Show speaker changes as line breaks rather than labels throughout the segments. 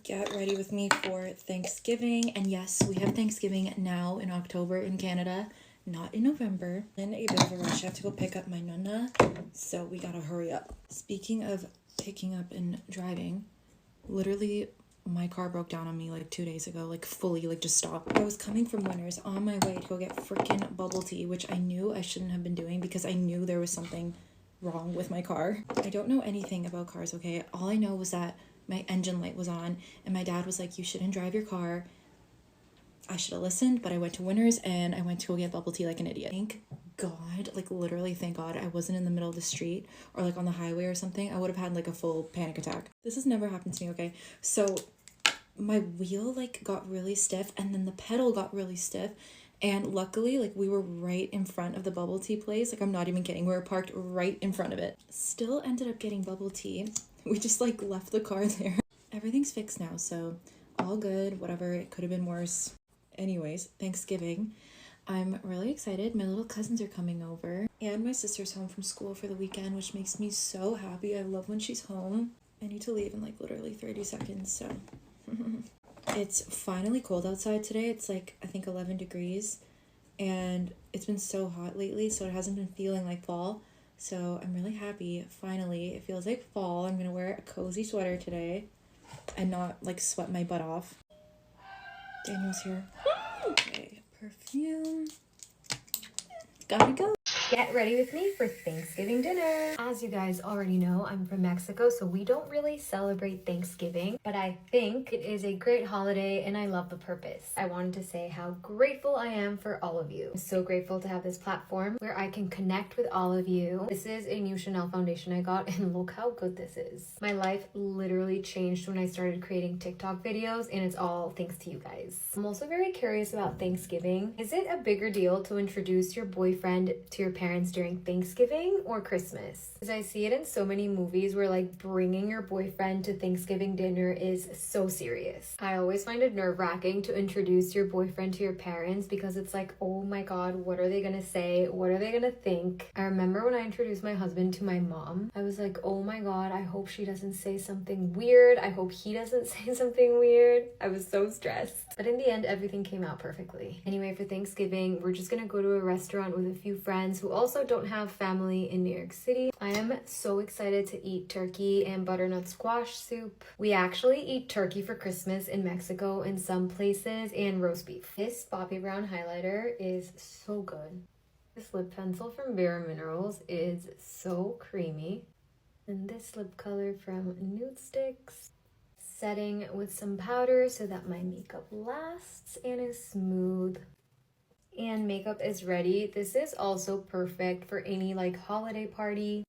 Get ready with me for Thanksgiving. And yes, we have Thanksgiving now in October in Canada, not in November. In a bit of a rush, I have to go pick up my nonna, so we gotta hurry up. Speaking of picking up and driving, literally my car broke down on me like 2 days ago, like fully, like just stopped. I was coming from Winners on my way to go get freaking bubble tea, which I knew I shouldn't have been doing because I knew there was something wrong with my car. I don't know anything about cars, okay? All I know was that my engine light was on and my dad was like, you shouldn't drive your car. I should have listened, but I went to Winners and I went to go get bubble tea like an idiot. Thank God, like literally thank God I wasn't in the middle of the street or like on the highway or something. I would have had like a full panic attack. This has never happened to me, okay? So my wheel like got really stiff and then the pedal got really stiff, and luckily like we were right in front of the bubble tea place. Like I'm not even kidding, we were parked right in front of it. Still ended up getting bubble tea. We just like left the car there. Everything's fixed now, so all good, whatever. It could have been worse. Anyways, Thanksgiving. I'm really excited. My little cousins are coming over and my sister's home from school for the weekend, which makes me so happy. I love when she's home. I need to leave in like literally 30 seconds, so it's finally cold outside today. It's like I think 11 degrees and it's been so hot lately, so it hasn't been feeling like fall. So I'm really happy. Finally, it feels like fall. I'm gonna wear a cozy sweater today and not like sweat my butt off. Daniel's here. Okay, perfume. Gotta go.
Get ready with me for Thanksgiving dinner. As you guys already know, I'm from Mexico, so we don't really celebrate Thanksgiving, but I think it is a great holiday and I love the purpose. I wanted to say how grateful I am for all of you. I'm so grateful to have this platform where I can connect with all of you. This is a new Chanel foundation I got and look how good this is. My life literally changed when I started creating TikTok videos and it's all thanks to you guys. I'm also very curious about Thanksgiving. Is it a bigger deal to introduce your boyfriend to your parents during Thanksgiving or Christmas? Because I see it in so many movies where like bringing your boyfriend to Thanksgiving dinner is so serious. I always find it nerve-wracking to introduce your boyfriend to your parents because it's like, oh my God, what are they gonna say? What are they gonna think? I remember when I introduced my husband to my mom, I was like, oh my God, I hope she doesn't say something weird. I hope he doesn't say something weird. I was so stressed. But in the end, everything came out perfectly. Anyway, for Thanksgiving, we're just gonna go to a restaurant with a few friends who also don't have family in New York City. I am so excited to eat turkey and butternut squash soup. We actually eat turkey for Christmas in Mexico in some places, and roast beef. This Bobbi Brown highlighter is so good. This lip pencil from Bare Minerals is so creamy. And this lip color from Nude Sticks. Setting with some powder so that my makeup lasts and is smooth. And makeup is ready. This is also perfect for any like holiday party.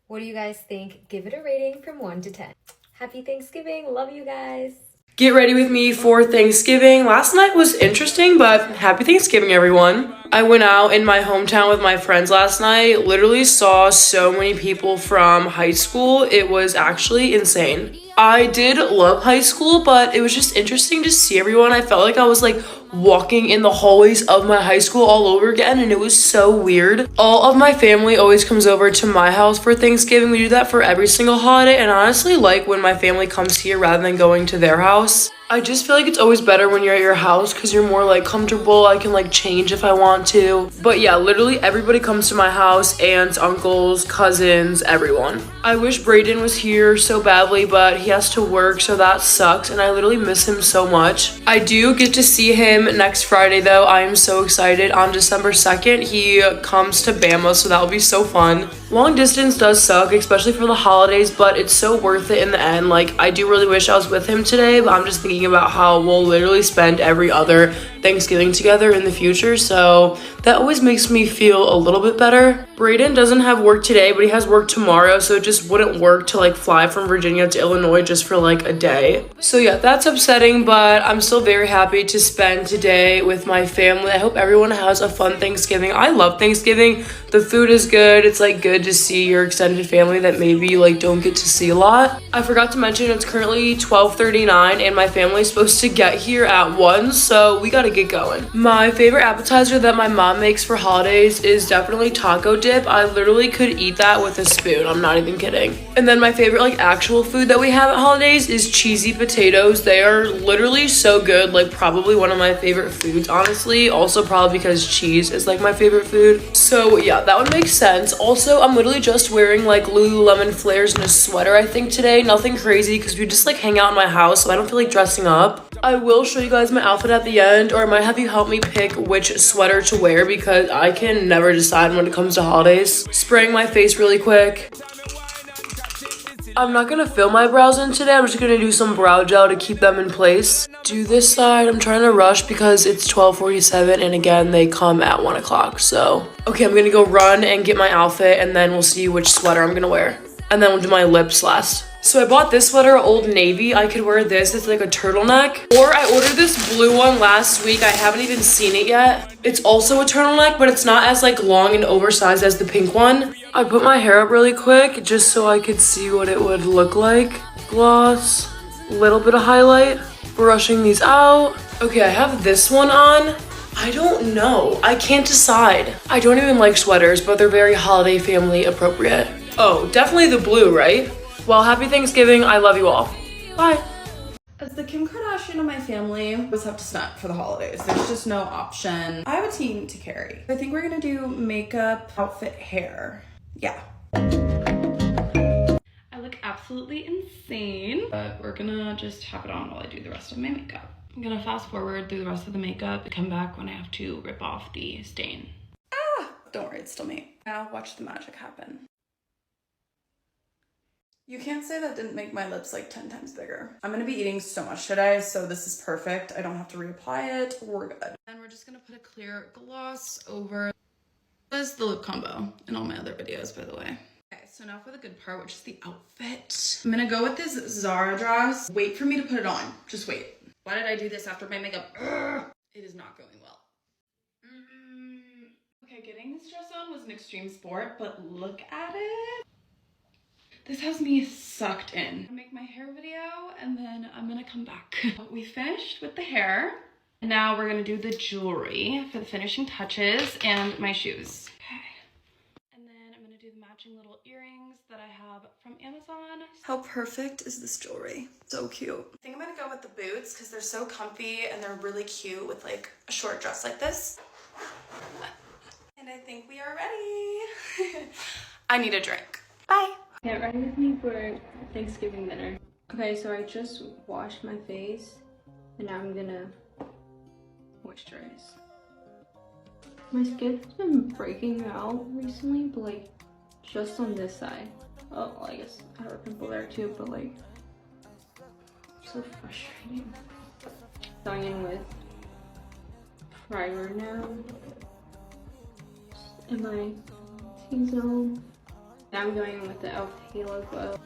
What do you guys think? Give it a rating from 1 to 10. Happy Thanksgiving. Love you guys.
Get ready with me for Thanksgiving. Last night was interesting, but happy Thanksgiving, everyone. I went out in my hometown with my friends last night. Literally saw so many people from high school. It was actually insane. I did love high school, but it was just interesting to see everyone. I felt like I was like walking in the hallways of my high school all over again, and it was so weird. All of my family always comes over to my house for Thanksgiving. We do that for every single holiday, and I honestly like when my family comes here rather than going to their house. I just feel like it's always better when you're at your house because you're more like comfortable. I can like change if I want to. But yeah, literally everybody comes to my house, aunts, uncles, cousins, everyone. I wish Brayden was here so badly, but he has to work, so that sucks, and I literally miss him so much. I do get to see him next Friday though. I am so excited. On December 2nd, he comes to Bama, so that'll be so fun. Long distance does suck, especially for the holidays, but it's so worth it in the end. Like, I do really wish I was with him today, but I'm just thinking about how we'll literally spend every other Thanksgiving together in the future, so that always makes me feel a little bit better. Brayden doesn't have work today, but he has work tomorrow, so it just wouldn't work to like fly from Virginia to Illinois just for like a day. So yeah, that's upsetting, but I'm still very happy to spend today with my family. I hope everyone has a fun Thanksgiving. I love Thanksgiving. The food is good. It's like good good to see your extended family that maybe you like don't get to see a lot. I forgot to mention it's currently 12:39 and my family's supposed to get here at 1, so we gotta get going. My favorite appetizer that my mom makes for holidays is definitely taco dip. I literally could eat that with a spoon, I'm not even kidding. And then my favorite like actual food that we have at holidays is cheesy potatoes. They are literally so good, like probably one of my favorite foods, honestly. Also probably because cheese is like my favorite food. So yeah, that would make sense. Also, I'm literally just wearing like Lululemon flares and a sweater I think today. Nothing crazy because we just like hang out in my house, so I don't feel like dressing up. I will show you guys my outfit at the end, or I might have you help me pick which sweater to wear because I can never decide when it comes to holidays. Spraying my face really quick. I'm not gonna fill my brows in today. I'm just gonna do some brow gel to keep them in place. Do this side. I'm trying to rush because it's 12:47 and again, they come at 1 o'clock. So, okay, I'm gonna go run and get my outfit and then we'll see which sweater I'm gonna wear. And then we'll do my lips last. So I bought this sweater, Old Navy. I could wear this. It's like a turtleneck. Or I ordered this blue one last week. I haven't even seen it yet. It's also a turtleneck, but it's not as like long and oversized as the pink one. I put my hair up really quick just so I could see what it would look like. Gloss, little bit of highlight, brushing these out. Okay, I have this one on. I don't know. I can't decide. I don't even like sweaters, but they're very holiday family appropriate. Oh, definitely the blue, right? Well, happy Thanksgiving. I love you all. Bye.
As the Kim Kardashian of my family, we always have to snap for the holidays. There's just no option. I have a team to carry. I think we're gonna do makeup, outfit, hair. Yeah. I look absolutely insane, but we're gonna just have it on while I do the rest of my makeup. I'm gonna fast forward through the rest of the makeup, come back when I have to rip off the stain. Ah! Don't worry, it's still me. Now watch the magic happen. You can't say that didn't make my lips like 10 times bigger. I'm gonna be eating so much today, so this is perfect. I don't have to reapply it. We're good. And we're just gonna put a clear gloss over. This is the lip combo in all my other videos, by the way. Okay, so now for the good part, which is the outfit. I'm gonna go with this Zara dress. Wait for me to put it on. Just wait. Why did I do this after my makeup? Ugh. It is not going well. Okay, getting this dress on was an extreme sport, but look at it. This has me sucked in. I'll make my hair video and then I'm gonna come back. We finished with the hair. And now we're gonna do the jewelry for the finishing touches and my shoes. Okay. And then I'm gonna do the matching little earrings that I have from Amazon. How perfect is this jewelry? So cute. I think I'm gonna go with the boots because they're so comfy and they're really cute with like a short dress like this. And I think we are ready. I need a drink. Bye.
Get ready with me for Thanksgiving dinner. Okay, so I just washed my face and now I'm gonna moisturize. My skin's been breaking out recently, but like just on this side. Oh, well, I guess I have a pimple there too, but like so frustrating. Going in with primer now in my T-zone. Now I'm going with the e.l.f. Halo Glow.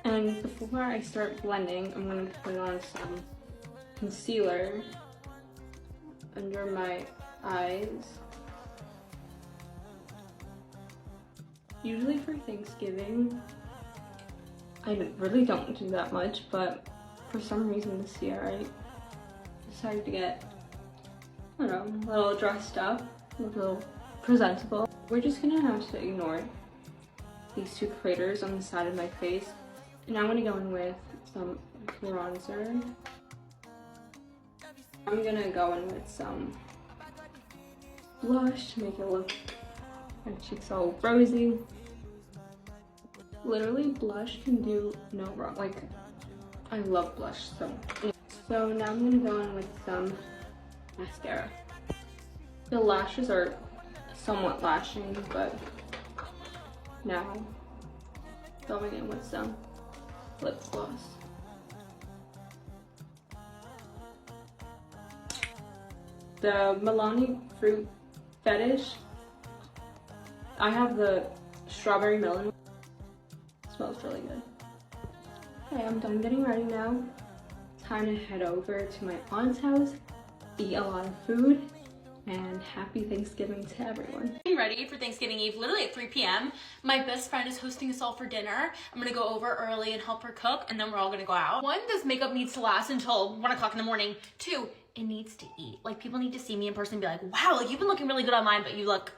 And before I start blending, I'm going to put on some concealer under my eyes. Usually for Thanksgiving, I really don't do that much, but for some reason this year I decided to get, I don't know, a little dressed up, a little presentable. We're just gonna have to ignore these two craters on the side of my face. And I'm gonna go in with some bronzer. I'm gonna go in with some blush to make it look my cheeks all rosy. Literally, blush can do no wrong. Like, I love blush so much. So now I'm gonna go in with some mascara. The lashes are somewhat lashing, but now going in with some lip gloss. The Milani Fruit Fetish. I have the strawberry melon. It smells really good. Okay, I'm done getting ready now. Time to head over to my aunt's house, eat a lot of food, and happy Thanksgiving to everyone.
Getting ready for Thanksgiving Eve, literally at 3 p.m. My best friend is hosting us all for dinner. I'm gonna go over early and help her cook, and then we're all gonna go out. 1, this makeup needs to last until 1 o'clock in the morning. 2, it needs to eat. Like, people need to see me in person and be like, wow, like, you've been looking really good online, but you look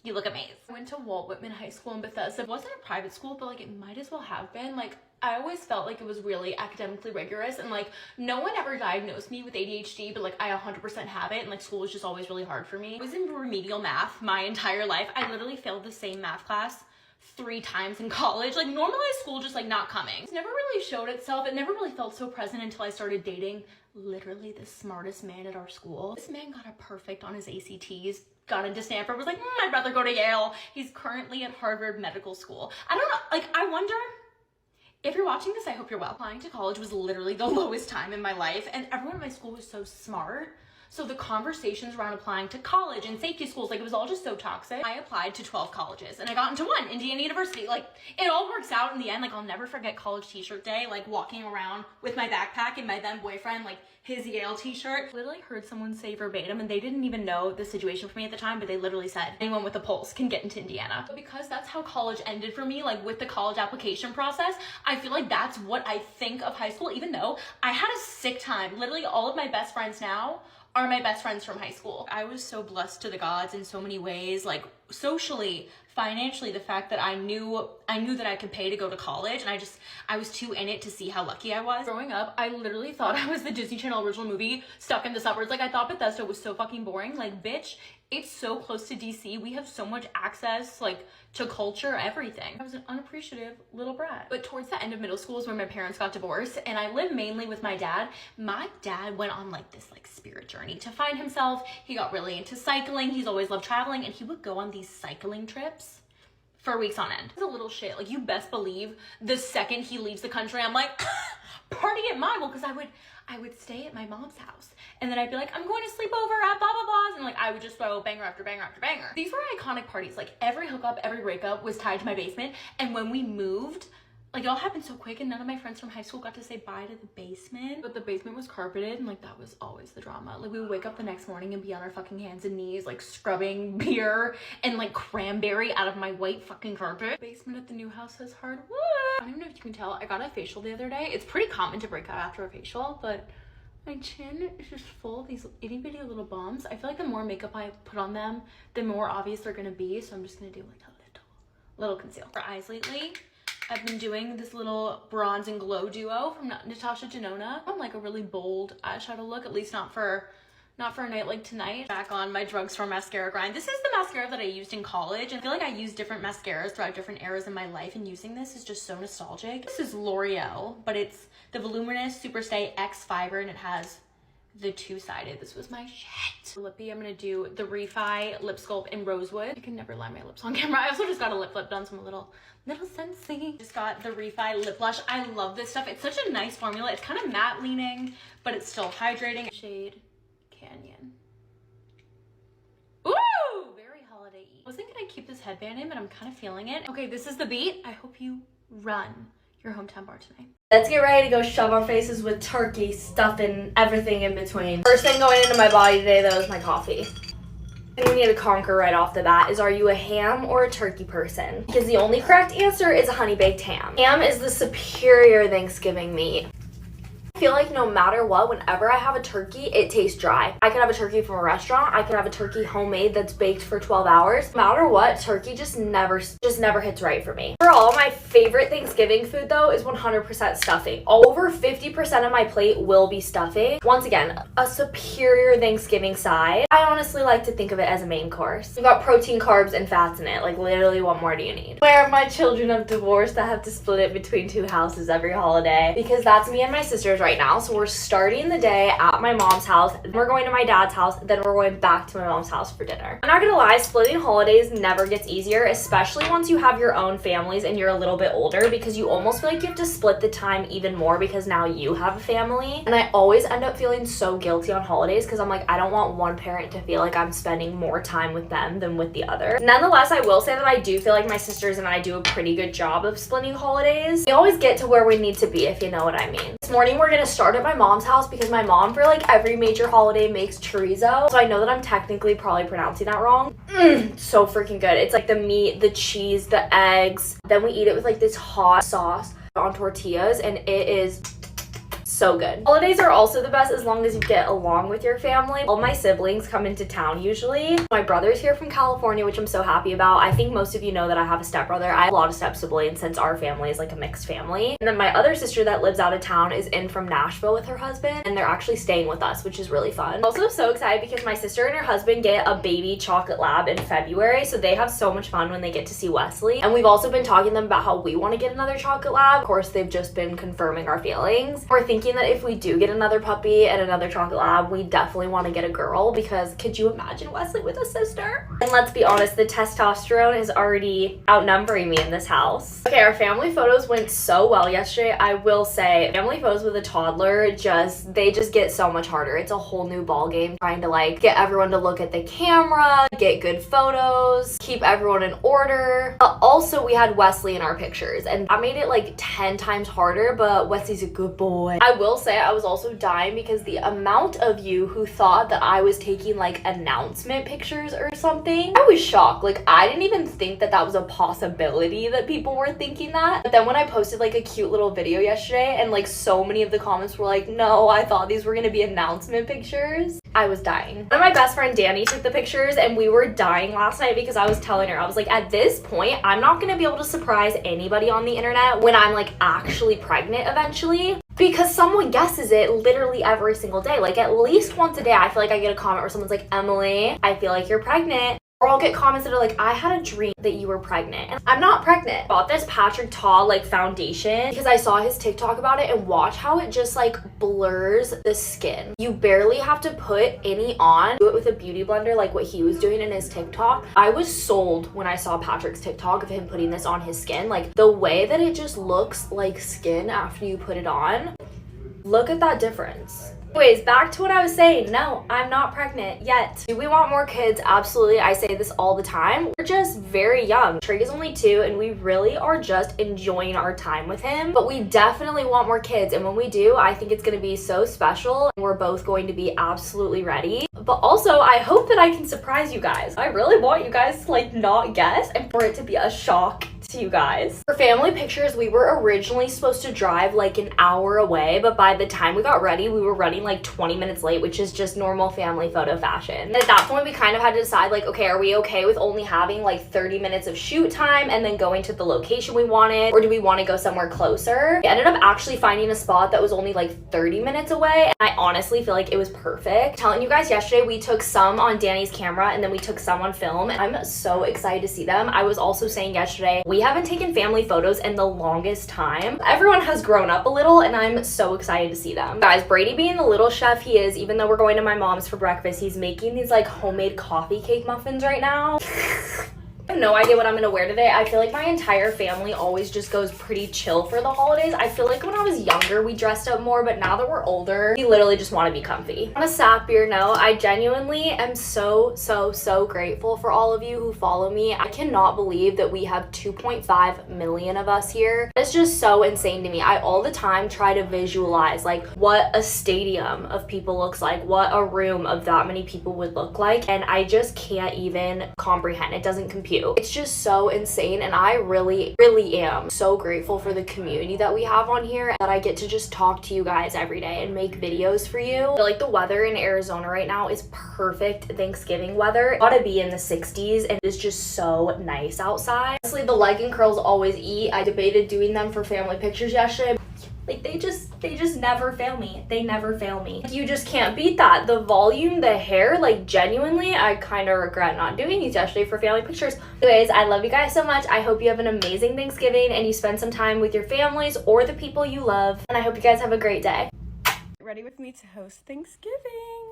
amazing. I went to Walt Whitman High School in Bethesda. It wasn't a private school, but like, it might as well have been. Like, I always felt like it was really academically rigorous, and like, no one ever diagnosed me with ADHD, but like, I 100% have it, and like, school was just always really hard for me. I was in remedial math my entire life. I literally failed the same math class 3 times in college. Like, normalized school just like not coming. It never really showed itself. It never really felt so present until I started dating literally the smartest man at our school. This man got a perfect on his ACTs, got into Stanford, was like, I'd rather go to Yale. He's currently at Harvard Medical School. I don't know, like, I wonder, if you're watching this, I hope you're well. Applying to college was literally the lowest time in my life, and everyone in my school was so smart. So the conversations around applying to college and safety schools, like, it was all just so toxic. I applied to 12 colleges and I got into 1, Indiana University. Like, it all works out in the end. Like, I'll never forget college t-shirt day, like walking around with my backpack and my then boyfriend, like his Yale t-shirt. Literally heard someone say verbatim, and they didn't even know the situation for me at the time, but they literally said, anyone with a pulse can get into Indiana. But because that's how college ended for me, like with the college application process, I feel like that's what I think of high school, even though I had a sick time. Literally all of my best friends now are my best friends from high school. I was so blessed to the gods in so many ways, like socially, financially, the fact that I knew that I could pay to go to college, and I was too in it to see how lucky I was. Growing up, I literally thought I was the Disney Channel original movie Stuck in the Suburbs. Like, I thought Bethesda was so fucking boring. Like, bitch, it's so close to DC. We have so much access, like, to culture, everything. I was an unappreciative little brat. But towards the end of middle school is when my parents got divorced, and I lived mainly with my dad. My dad went on like this like spirit journey to find himself. He got really into cycling. He's always loved traveling, and he would go on these cycling trips for weeks on end. It's a little shit. Like, you best believe the second he leaves the country, I'm like, party at mine. Well, because I would stay at my mom's house, and then I'd be like, I'm going to sleep over at blah blah blah, and like, I would just throw banger after banger after banger. These were iconic parties. Like, every hookup, every breakup was tied to my basement. And when we moved, like, it all happened so quick, and none of my friends from high school got to say bye to the basement. But the basement was carpeted, and like, that was always the drama. Like, we would wake up the next morning and be on our fucking hands and knees, like scrubbing beer and like cranberry out of my white fucking carpet. Basement at the new house has hardwood. I don't even know if you can tell, I got a facial the other day. It's pretty common to break out after a facial, but my chin is just full of these itty bitty little bumps. I feel like the more makeup I put on them, the more obvious they're gonna be. So I'm just gonna do like a little conceal. For eyes lately, I've been doing this little bronze and glow duo from Natasha Denona. I'm like a really bold eyeshadow look, at least not for a night like tonight. Back on my drugstore mascara grind. This is the mascara that I used in college, and I feel like I used different mascaras throughout different eras in my life, and using this is just so nostalgic. This is L'Oreal, but it's the Voluminous Superstay X Fiber, and it has the 2-sided. This was my shit. Lippy, I'm gonna do the Refi Lip Sculpt in Rosewood. I can never line my lips on camera. I also just got a lip flip done, so I'm a little Scentsy. Just got the Refi Lip Blush. I love this stuff. It's such a nice formula. It's kind of matte leaning, but it's still hydrating. Shade Canyon. Ooh, very holiday-y. I wasn't gonna keep this headband in, but I'm kind of feeling it. Okay, this is the beat. I hope you run your hometown bar tonight.
Let's get ready to go shove our faces with turkey, stuffing, everything in between. First thing going into my body today, though, is my coffee. And we need to conquer right off the bat is, are you a ham or a turkey person? Because the only correct answer is a honey baked ham. Ham is the superior Thanksgiving meat. I feel like no matter what, whenever I have a turkey, it tastes dry. I could have a turkey from a restaurant. I could have a turkey homemade that's baked for 12 hours. No matter what, turkey just never hits right for me. Overall, my favorite Thanksgiving food though is 100% stuffing. Over 50% of my plate will be stuffing. Once again, a superior Thanksgiving side. I honestly like to think of it as a main course. You've got protein, carbs, and fats in it. Like, literally, what more do you need? Where my children have divorced, I have to split it between 2 houses every holiday, because that's me and my sisters right now. So we're starting the day at my mom's house, we're going to my dad's house, then we're going back to my mom's house for dinner. I'm not gonna lie, splitting holidays never gets easier, especially once you have your own families and you're a little bit older, because you almost feel like you have to split the time even more because now you have a family. And I always end up feeling so guilty on holidays because I'm like, I don't want one parent to feel like I'm spending more time with them than with the other. Nonetheless, I will say that I do feel like my sisters and I do a pretty good job of splitting holidays. We always get to where we need to be, if you know what I mean. This morning we're gonna gonna start at my mom's house because my mom for like every major holiday makes chorizo. So I know that I'm technically probably pronouncing that wrong. So freaking good. It's like the meat, the cheese, the eggs. Then we eat it with like this hot sauce on tortillas, and it is so good. Holidays are also the best as long as you get along with your family. All my siblings come into town usually. My brother's here from California, which I'm so happy about. I think most of you know that I have a stepbrother. I have a lot of step siblings since our family is like a mixed family. And then my other sister that lives out of town is in from Nashville with her husband, and they're actually staying with us, which is really fun. I'm also so excited because my sister and her husband get a baby chocolate lab in February, so they have so much fun when they get to see Wesley. And we've also been talking to them about how we want to get another chocolate lab. Of course, they've just been confirming our feelings. We're thinking that if we do get another puppy and another chocolate lab, we definitely want to get a girl, because could you imagine Wesley with a sister? And let's be honest, the testosterone is already outnumbering me in this house. Okay, our family photos went so well yesterday. I will say family photos with a toddler they just get so much harder. It's a whole new ball game trying to like get everyone to look at the camera, get good photos, keep everyone in order. Also, we had Wesley in our pictures, and that made it like 10 times harder, but Wesley's a good boy. I will say I was also dying because the amount of you who thought that I was taking like announcement pictures or something, I was shocked. Like, I didn't even think that that was a possibility that people were thinking that. But then when I posted like a cute little video yesterday, and like so many of the comments were like, no, I thought these were gonna be announcement pictures, I was dying. One of my best friend Danny took the pictures, and we were dying last night because I was telling her, I was like, at this point, I'm not gonna be able to surprise anybody on the internet when I'm like actually pregnant eventually, because someone guesses it literally every single day. Like at least once a day, I feel like I get a comment where someone's like, Emily, I feel like you're pregnant. Or I'll get comments that are like, I had a dream that you were pregnant. And I'm not pregnant. Bought this Patrick Ta like foundation because I saw his TikTok about it, and watch how it just like blurs the skin. You barely have to put any on. Do it with a beauty blender like what he was doing in his TikTok. I was sold when I saw Patrick's TikTok of him putting this on his skin. Like the way that it just looks like skin after you put it on. Look at that difference. Anyways, back to what I was saying. No, I'm not pregnant yet. Do we want more kids? Absolutely. I say this all the time. We're just very young. Trig is only 2, and we really are just enjoying our time with him. But we definitely want more kids. And when we do, I think it's going to be so special. We're both going to be absolutely ready. But also, I hope that I can surprise you guys. I really want you guys to like not guess and for it to be a shock to you guys. For family pictures, we were originally supposed to drive like an hour away, but by the time we got ready, we were running like 20 minutes late, which is just normal family photo fashion. And at that point, we kind of had to decide like, okay, are we okay with only having like 30 minutes of shoot time and then going to the location we wanted, or do we want to go somewhere closer? We ended up actually finding a spot that was only like 30 minutes away, and I honestly feel like it was perfect. Telling you guys yesterday, we took some on Danny's camera and then we took some on film, and I'm so excited to see them. I was also saying yesterday, we haven't taken family photos in the longest time. Everyone has grown up a little, and I'm so excited to see them. Guys, Brady being the little chef he is, even though we're going to my mom's for breakfast, he's making these like homemade coffee cake muffins right now. I have no idea what I'm gonna wear today. I feel like my entire family always just goes pretty chill for the holidays. I feel like when I was younger, we dressed up more, but now that we're older, we literally just want to be comfy. On a sappier note, I genuinely am so grateful for all of you who follow me. I cannot believe that we have 2.5 million of us here. It's just so insane to me. I all the time try to visualize like what a stadium of people looks like, what a room of that many people would look like, and I just can't even comprehend. It doesn't compute. It's just so insane, and I really am so grateful for the community that we have on here, that I get to just talk to you guys every day and make videos for you. I feel like the weather in Arizona right now is perfect Thanksgiving weather. It ought to be in the 60s, and it's just so nice outside. Honestly, the leg and curls always eat. I debated doing them for family pictures yesterday. Like they just never fail me. They never fail me. You just can't beat that. The volume, the hair, like genuinely, I kind of regret not doing these yesterday for family pictures. Anyways, I love you guys so much. I hope you have an amazing Thanksgiving and you spend some time with your families or the people you love. And I hope you guys have a great day.
Ready with me to host Thanksgiving.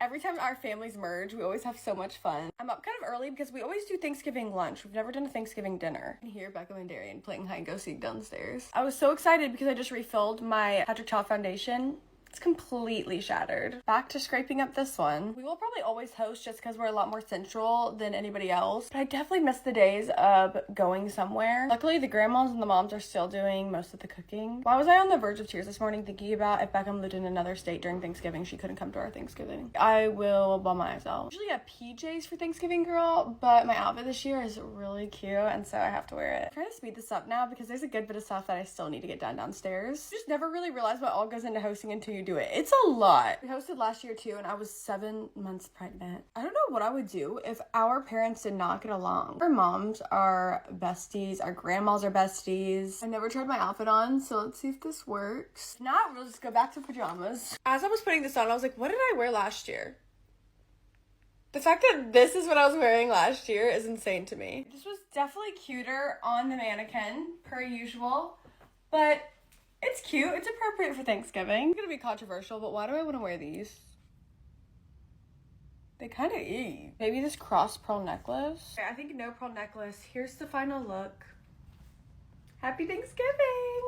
Every time our families merge, we always have so much fun. I'm up kind of early because we always do Thanksgiving lunch. We've never done a Thanksgiving dinner. And here, Beckham and Darian playing hide and go seek downstairs. I was so excited because I just refilled my Patrick Ta foundation. It's completely shattered. Back to scraping up this one. We will probably always host just because we're a lot more central than anybody else. But I definitely miss the days of going somewhere. Luckily, the grandmas and the moms are still doing most of the cooking. Why was I on the verge of tears this morning thinking about if Beckham lived in another state during Thanksgiving, she couldn't come to our Thanksgiving. I will bawl my eyes out. Usually a PJs for Thanksgiving, girl, but my outfit this year is really cute, and so I have to wear it. I'm trying to speed this up now because there's a good bit of stuff that I still need to get done downstairs. Just never really realize what all goes into hosting until you do it. It's a lot. We hosted last year too, and I was 7 months pregnant. I don't know what I would do if our parents did not get along. Our moms are besties, our grandmas are besties. I never tried my outfit on, so let's see if this works. If not, we'll just go back to pajamas. As I was putting this on, I was like, what did I wear last year? The fact that this is what I was wearing last year is insane to me. This was definitely cuter on the mannequin, per usual, but it's cute. It's appropriate for Thanksgiving. It's gonna be controversial, but why do I want to wear these? They kind of eat. Maybe this cross pearl necklace. Okay, I think no pearl necklace. Here's the final look. Happy Thanksgiving!